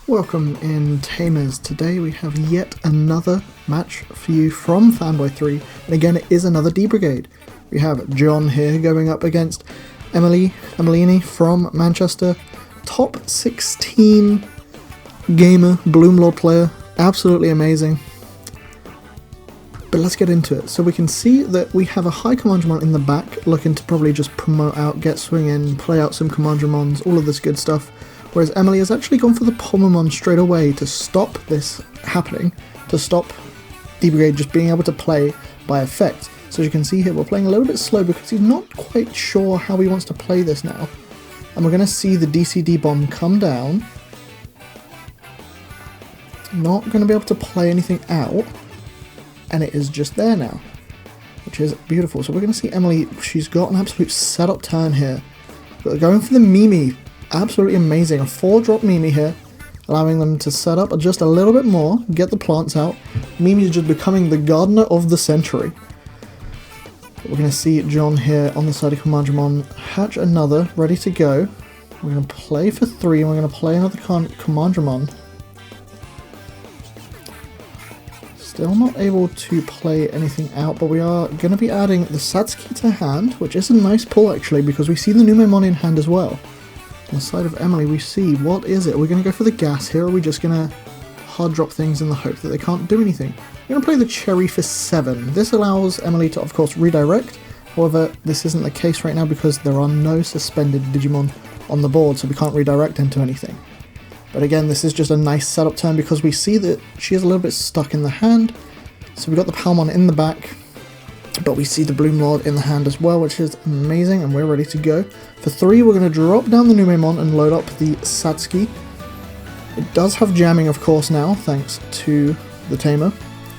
Welcome in Tamers. Today we have yet another match for you from Fanboy3, and again it is another D-Brigade. We have John here going up against Emileeniee from Manchester, top 16 gamer, Bloomlord player, absolutely amazing. But let's get into it. So we can see that we have a high Commandramon in the back, looking to probably just promote out, get swing in, play out some Commandramons, all of this good stuff. Whereas Emily has actually gone for the Pomamon straight away to stop this happening, to stop D-Brigade just being able to play by effect. So as you can see here, we're playing a little bit slow because he's not quite sure how he wants to play this now. And we're going to see the DCD bomb come down. Not going to be able to play anything out. And it is just there now, which is beautiful. So we're going to see Emily, she's got an absolute setup turn here. But going for the Mimi. Absolutely amazing. A 4-drop Mimi here, allowing them to set up just a little bit more, get the plants out. Mimi is just becoming the gardener of the century. We're going to see John here on the side of Commandramon hatch another, ready to go. We're going to play for 3, and we're going to play another Commandramon. Still not able to play anything out, but we are going to be adding the Satsuki to hand, which is a nice pull actually, because we see the Numemon in hand as well. On the side of Emily, we see, what is it? We're going to go for the gas here, or are we just going to hard drop things in the hope that they can't do anything? We're going to play the cherry for 7. This allows Emily to, of course, redirect. However, this isn't the case right now because there are no suspended Digimon on the board, so we can't redirect into anything. But again, this is just a nice setup turn because we see that she is a little bit stuck in the hand. So we've got the Palmon in the back, but we see the Bloomlord in the hand as well, which is amazing, and we're ready to go. For 3, we're going to drop down the Numemon and load up the Satsuki. It does have jamming, of course, now, thanks to the Tamer,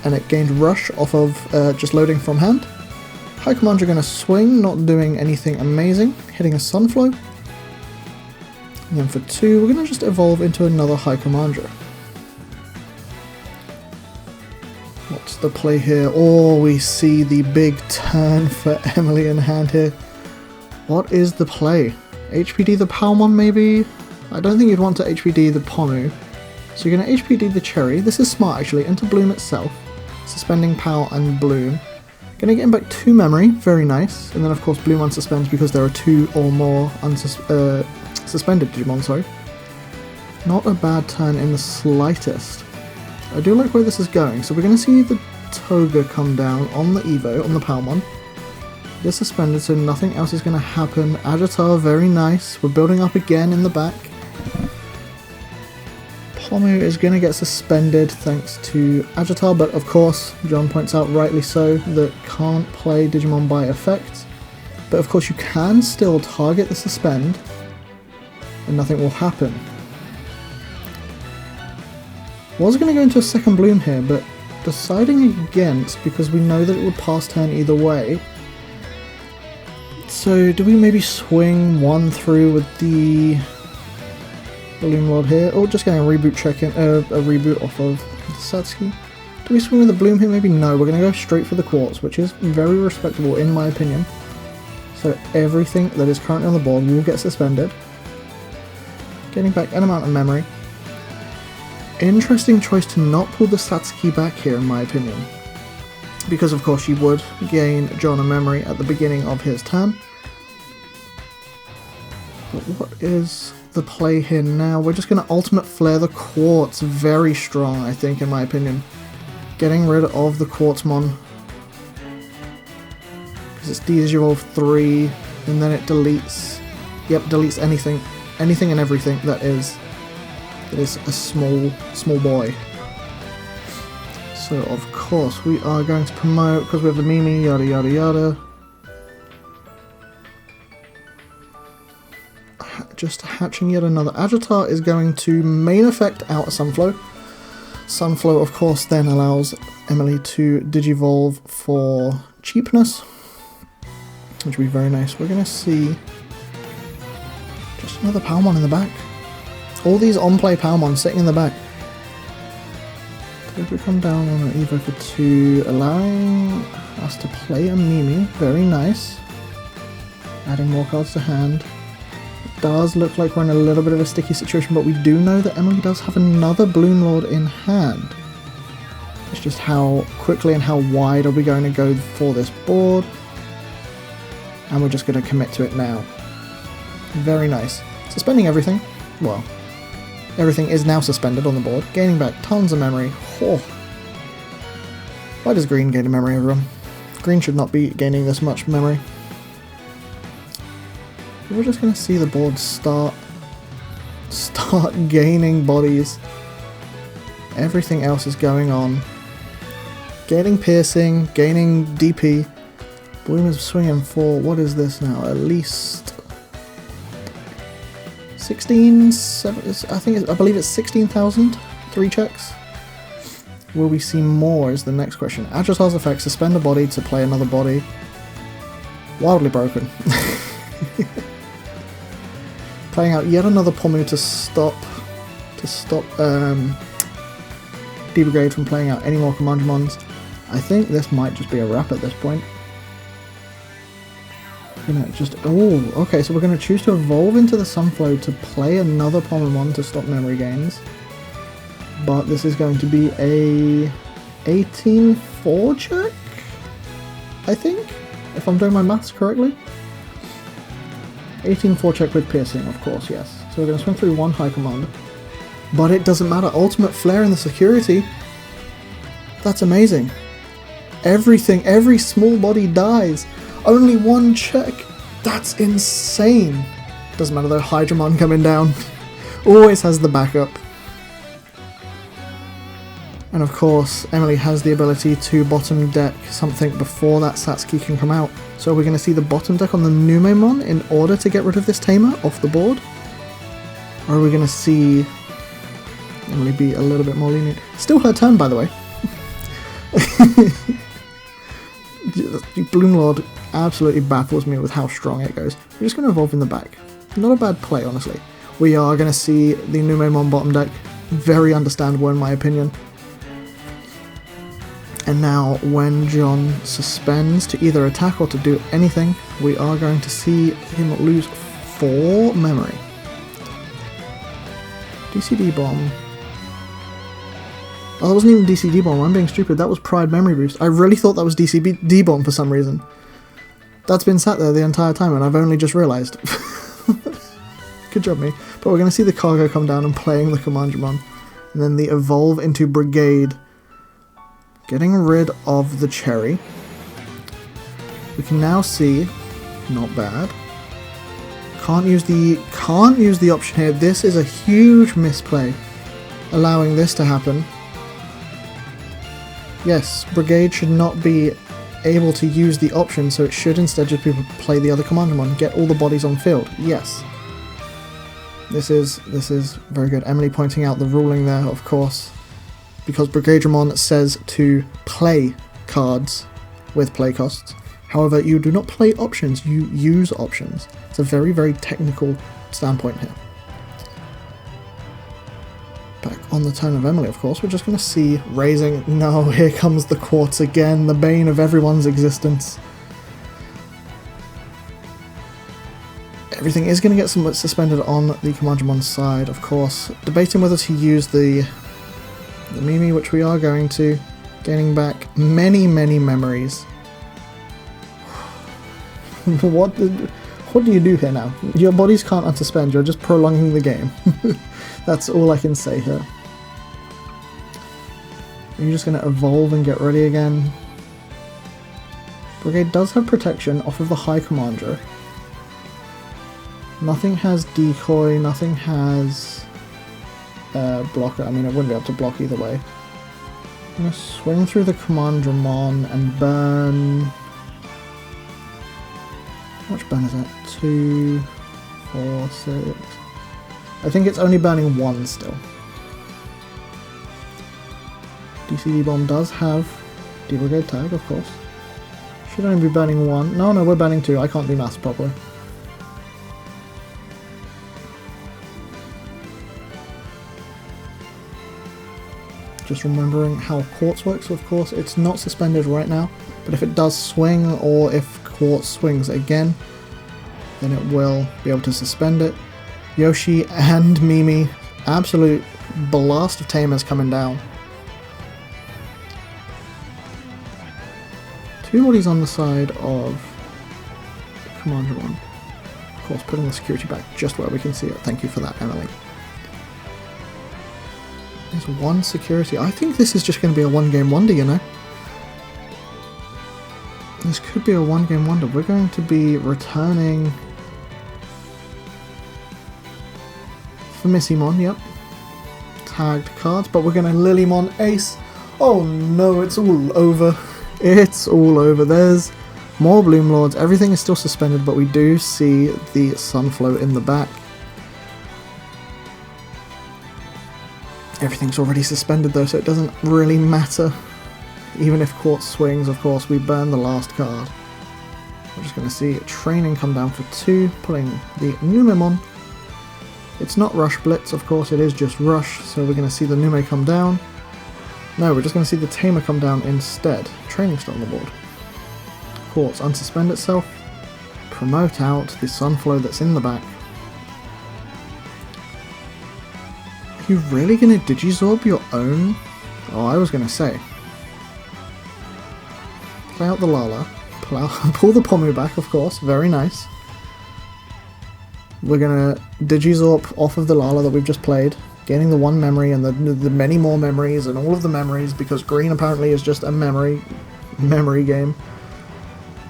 and it gained Rush off of just loading from hand. High Commander going to swing, not doing anything amazing, hitting a Sunflow. And then for 2, we're going to just evolve into another High Commander. What's the play here? Oh, we see the big turn for Emily in hand here. What is the play? HPD the Palmon maybe? I don't think you'd want to HPD the Pomu. So you're going to HPD the Cherry. This is smart actually, into Bloom itself. Suspending Pal and Bloom. Going to get him back 2 memory, very nice. And then of course Bloom unsuspends because there are 2 or more suspended Digimon, sorry. Not a bad turn in the slightest. I do like where this is going, so we're going to see the Toga come down on the Evo, on the Palmon. They're suspended, so nothing else is going to happen. Agitar, very nice. We're building up again in the back. Pomu is going to get suspended thanks to Agitar, but of course, John points out rightly so, that can't play Digimon by effect. But of course you can still target the suspend, and nothing will happen. Was going to go into a second Bloom here, but deciding against because we know that it would pass turn either way. So do we maybe swing 1 through with the Bloomlord here, or just getting a reboot a reboot off of the Satsuki? Do we swing with the Bloom here? Maybe no. We're going to go straight for the Quartz, which is very respectable in my opinion. So everything that is currently on the board will get suspended. Getting back an amount of memory. Interesting choice to not pull the Satsuki back here in my opinion, because of course you would gain John a memory at the beginning of his turn. But what is the play here now? We're just going to ultimate flare the Quartz, very strong I think in my opinion. Getting rid of the Quartzmon, because it's Digivolve 3 and then it deletes, deletes anything and everything that is a small boy. So of course we are going to promote because we have the Mimi, yada yada yada. Just hatching yet another. Agitar is going to main effect out a Sunflow. Sunflow of course then allows Emily to Digivolve for cheapness, which will be very nice. We're going to see just another Palmon in the back. All these on-play Palmon sitting in the back. If we come down on an Evo for 2, allowing us to play a Mimi, very nice. Adding more cards to hand. does look like we're in a little bit of a sticky situation, but we do know that Emily does have another Bloomlord in hand. It's just how quickly and how wide are we going to go for this board. And we're just going to commit to it now. Very nice. Suspending everything. Well, everything is now suspended on the board. Gaining back tons of memory. Oh. Why does green gain a memory, everyone? Green should not be gaining this much memory. We're just going to see the board start gaining bodies. Everything else is going on. Gaining piercing, gaining DP. Bloom is swinging for, what is this now? At least 16, 7, I believe it's 16,000. 3 checks. Will we see more is the next question. Agitar's effect, suspend a body to play another body. Wildly broken. Playing out yet another Pomu to stop D-Brigade from playing out any more Commandmons. I think this might just be a wrap at this point. Oh, okay, so we're going to choose to evolve into the Sunflow to play another Pomamon to stop memory gains. But this is going to be a 18-4 check, I think, if I'm doing my maths correctly. 18-4 check with piercing, of course, yes. So we're going to swing through one High Command. But it doesn't matter. Ultimate Flare in the security. That's amazing. Everything, every small body dies. Only one check. That's insane. Doesn't matter though, Hydramon coming down. Always has the backup. And of course, Emily has the ability to bottom deck something before that Satsuki can come out. So we're going to see the bottom deck on the Numemon in order to get rid of this Tamer off the board? Or are we going to see Emily be a little bit more lenient? Still her turn, by the way. Bloomlord absolutely baffles me with how strong it goes. We're just going to evolve in the back. Not a bad play, honestly. We are going to see the Numemon bottom deck. Very understandable in my opinion. And now when John suspends to either attack or to do anything, we are going to see him lose 4 memory. DCD Bomb. Oh, that wasn't even DCD Bomb, I'm being stupid, that was Pride Memory Boost. I really thought that was DCD Bomb for some reason. That's been sat there the entire time and I've only just realised. Good job me. But we're going to see the Cargo come down and playing the Commandmon. And then the Evolve into Brigade. Getting rid of the Cherry. We can now see, not bad. Can't use the option here. This is a huge misplay, allowing this to happen. Yes, Brigade should not be able to use the option, so it should instead just be play the other Commandmon, get all the bodies on field. Yes. This is very good. Emily pointing out the ruling there, of course. Because Brigadramon says to play cards with play costs. However, you do not play options, you use options. It's a very, very technical standpoint here. Back on the turn of Emily, of course, we're just going to see raising. No, here comes the Quartz again, the bane of everyone's existence. Everything is going to get somewhat suspended on the Commandmon side, of course. Debating whether to use the Mimi, which we are going to, gaining back many, many memories. What do you do here now? Your bodies can't unsuspend, you're just prolonging the game. That's all I can say here. Are you just going to evolve and get ready again? Brigade does have protection off of the High Commander. Nothing has decoy, nothing has blocker. I mean, it wouldn't be able to block either way. I'm going to swing through the Commandramon and burn... How much burn is that? 2, 4, 6... I think it's only burning 1 still. DCD Bomb does have D-Brigade tag, of course. Should only be burning 1. No, we're burning 2. I can't do maths properly. Just remembering how Quartz works, of course. It's not suspended right now, but if it does swing, or if Quartz swings again, then it will be able to suspend it. Yoshi and Mimi. Absolute blast of tamers coming down. 2 bodies on the side of Commandramon. Of course, putting the security back just where we can see it. Thank you for that, Emily. There's 1 security. I think this is just going to be a 1-game wonder, you know. This could be a 1-game wonder. We're going to be returning for Missimon, yep. Tagged cards, but we're going to Lilymon Ace. Oh no, it's all over. It's all over. There's more Bloomlords. Everything is still suspended, but we do see the Sunflow in the back. Everything's already suspended though, so it doesn't really matter. Even if Quartz swings, of course, we burn the last card. We're just going to see Training come down for 2, pulling the Numemon. It's not Rush Blitz, of course, it is just Rush, so we're going to see the Nume come down. No, we're just going to see the Tamer come down instead. Training still on the board. Quartz unsuspend itself. Promote out the Sunflow that's in the back. Are you really going to Digizorb your own? Oh, I was going to say. Play out the Lala. Pull the Pomu back, of course. Very nice. We're going to Digizorb off of the Lala that we've just played. Gaining the 1 memory and the many more memories and all of the memories, because green apparently is just a memory game.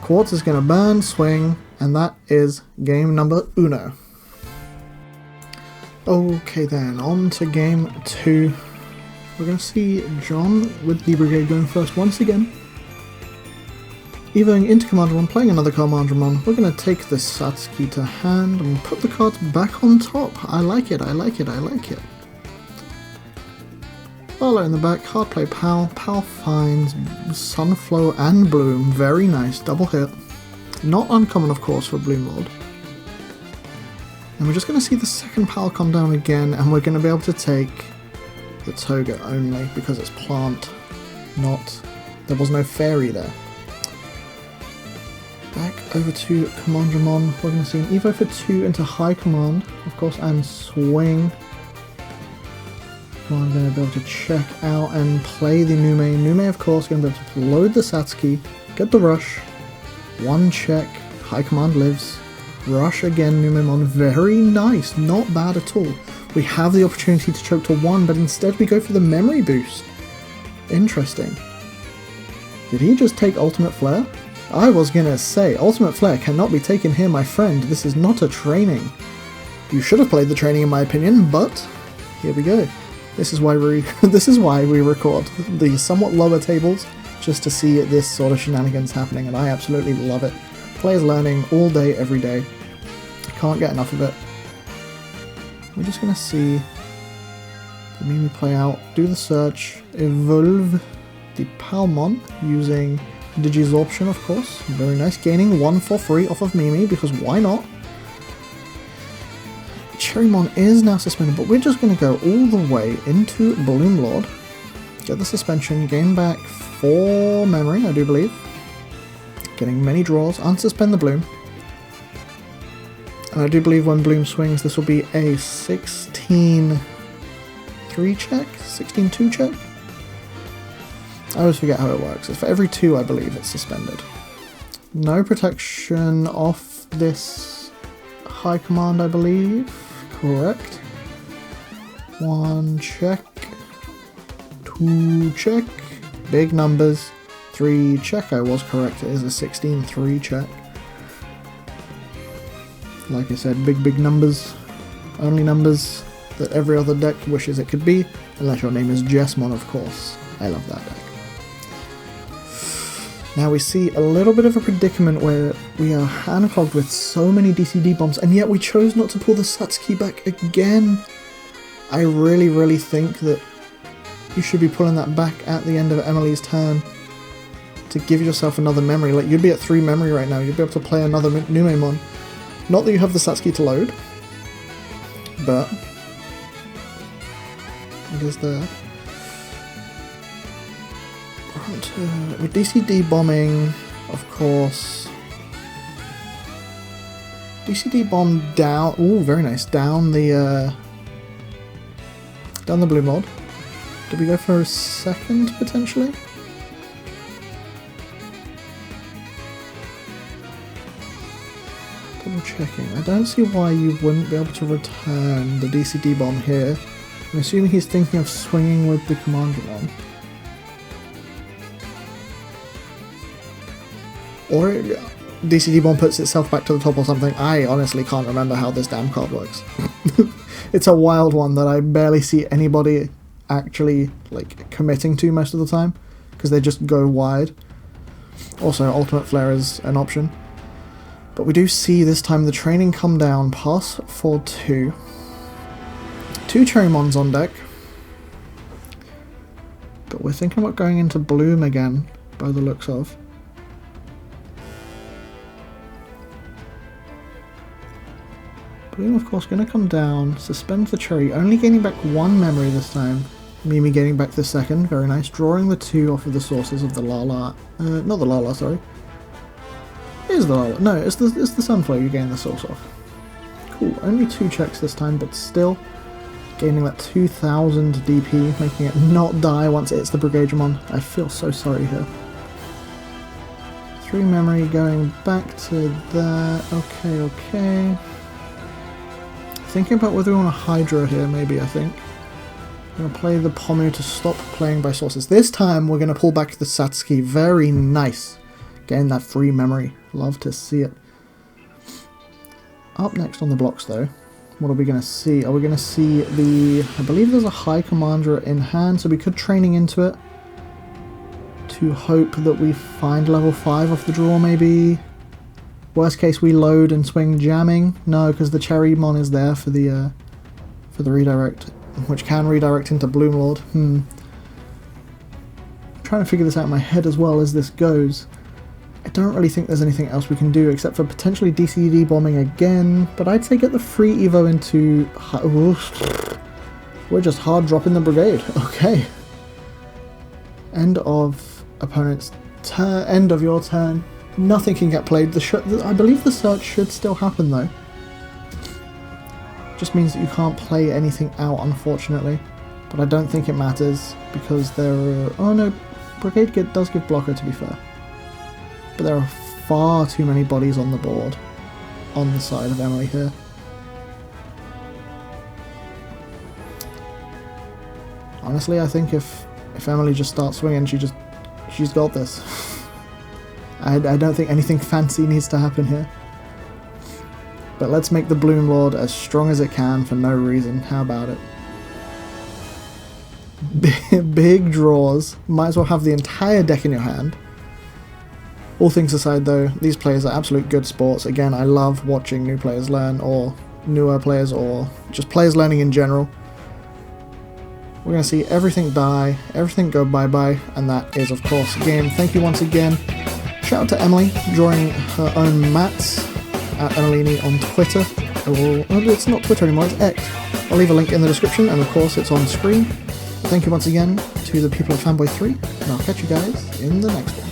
Quartz is going to burn, swing, and that is game number 1. Okay then, on to game 2. We're going to see John with D-Brigade going first once again. Evoing into Commandramon, playing another Commandramon. We're going to take the Satsuki to hand and put the cards back on top. I like it, I like it, I like it. Lala in the back, hard play Pal. Pal finds Sunflow and Bloom. Very nice, double hit. Not uncommon, of course, for Bloomlord. And we're just going to see the second Pal come down again, and we're going to be able to take the Toga only, because it's plant, not... There was no fairy there. Back over to Commandramon. We're going to see an Evo for 2 into High Command, of course, and swing. I'm going to be able to check out and play the Nume. Nume, of course, going to be able to load the Satsuki, get the Rush, 1 check, High Command lives, Rush again, Numemon, very nice, not bad at all. We have the opportunity to choke to 1, but instead we go for the memory boost. Interesting. Did he just take Ultimate Flare? I was going to say, Ultimate Flare cannot be taken here, my friend. This is not a training. You should have played the training in my opinion, but here we go. This is why we record the somewhat lower tables, just to see this sort of shenanigans happening, and I absolutely love it. Players learning all day, every day. Can't get enough of it. We're just going to see the Mimi play out, do the search, evolve the Palmon using Digizorption, of course. Very nice, gaining 1 for free off of Mimi, because why not? Cherrymon is now suspended, but we're just going to go all the way into Bloomlord, get the suspension, gain back 4 memory, I do believe, getting many draws, unsuspend the Bloom, and I do believe when Bloom swings this will be a 16-3 check, 16-2 check? I always forget how it works. It's for every 2, I believe, it's suspended. No protection off this High Command, I believe. Correct. 1 check. 2 check. Big numbers. 3 check. I was correct. It is a 16-3 check. Like I said, big numbers. Only numbers that every other deck wishes it could be. Unless your name is Jessmon, of course. I love that deck. Now we see a little bit of a predicament where we are hand-clogged with so many DCD bombs, and yet we chose not to pull the Satsuki back again. I really think that you should be pulling that back at the end of Emily's turn to give yourself another memory. Like, you'd be at 3 memory right now, you'd be able to play another Numemon. Not that you have the Satsuki to load, but it is there. With DCD bombing, of course, DCD bomb down. Ooh, very nice. Down the Bloomlord. Did we go for a second potentially? Double checking. I don't see why you wouldn't be able to return the DCD bomb here. I'm assuming he's thinking of swinging with the Commandramon. Or DCD bomb puts itself back to the top or something. I honestly can't remember how this damn card works. It's a wild one that I barely see anybody actually like committing to most of the time, because they just go wide. Also, Ultimate Flare is an option. But we do see this time the training come down, pass for 2. 2 Cherrymons on deck. But we're thinking about going into Bloom again, by the looks of. Bloom, of course, going to come down, suspend the Cherry, only gaining back 1 memory this time. Mimi gaining back the second, very nice. Drawing the 2 off of the sources of the Lala. Not the Lala, sorry. It is the Lala. No, it's the Sunflower you gain the source off. Cool, only 2 checks this time, but still gaining that 2000 DP, making it not die once it's the Brigademon. I feel so sorry here. 3 memory going back to there. Okay. Thinking about whether we want a Hydra here, maybe, I think. I'm going to play the Pomu to stop playing by sources. This time, we're going to pull back the Satsuki. Very nice. Getting that free memory. Love to see it. Up next on the blocks, though, what are we going to see? Are we going to see the... I believe there's a High Commander in hand, so we could training into it to hope that we find level 5 off the draw, maybe. Worst case, we load and swing jamming. No, because the Cherrymon is there for the redirect, which can redirect into Bloomlord. I'm trying to figure this out in my head as well as this goes. I don't really think there's anything else we can do except for potentially DCD bombing again, but I'd say get the free Evo into... We're just hard dropping the Brigade. Okay. End of opponent's turn. End of your turn. Nothing can get played. I believe the search should still happen though. Just means that you can't play anything out, unfortunately. But I don't think it matters because there are... Oh no, Brigade does give blocker, to be fair. But there are far too many bodies on the board on the side of Emily here. Honestly, I think if Emily just starts swinging, she's got this. I don't think anything fancy needs to happen here. But let's make the Bloomlord as strong as it can for no reason. How about it? Big draws. Might as well have the entire deck in your hand. All things aside though, these players are absolute good sports. Again, I love watching new players learn, or newer players, or just players learning in general. We're going to see everything die, everything go bye-bye, and that is, of course, game. Thank you once again. Shout out to Emily, drawing her own mats at Emileeniee on Twitter. It's not Twitter anymore, it's X. I'll leave a link in the description, and of course it's on screen. Thank you once again to the people of Fanboy 3, and I'll catch you guys in the next one.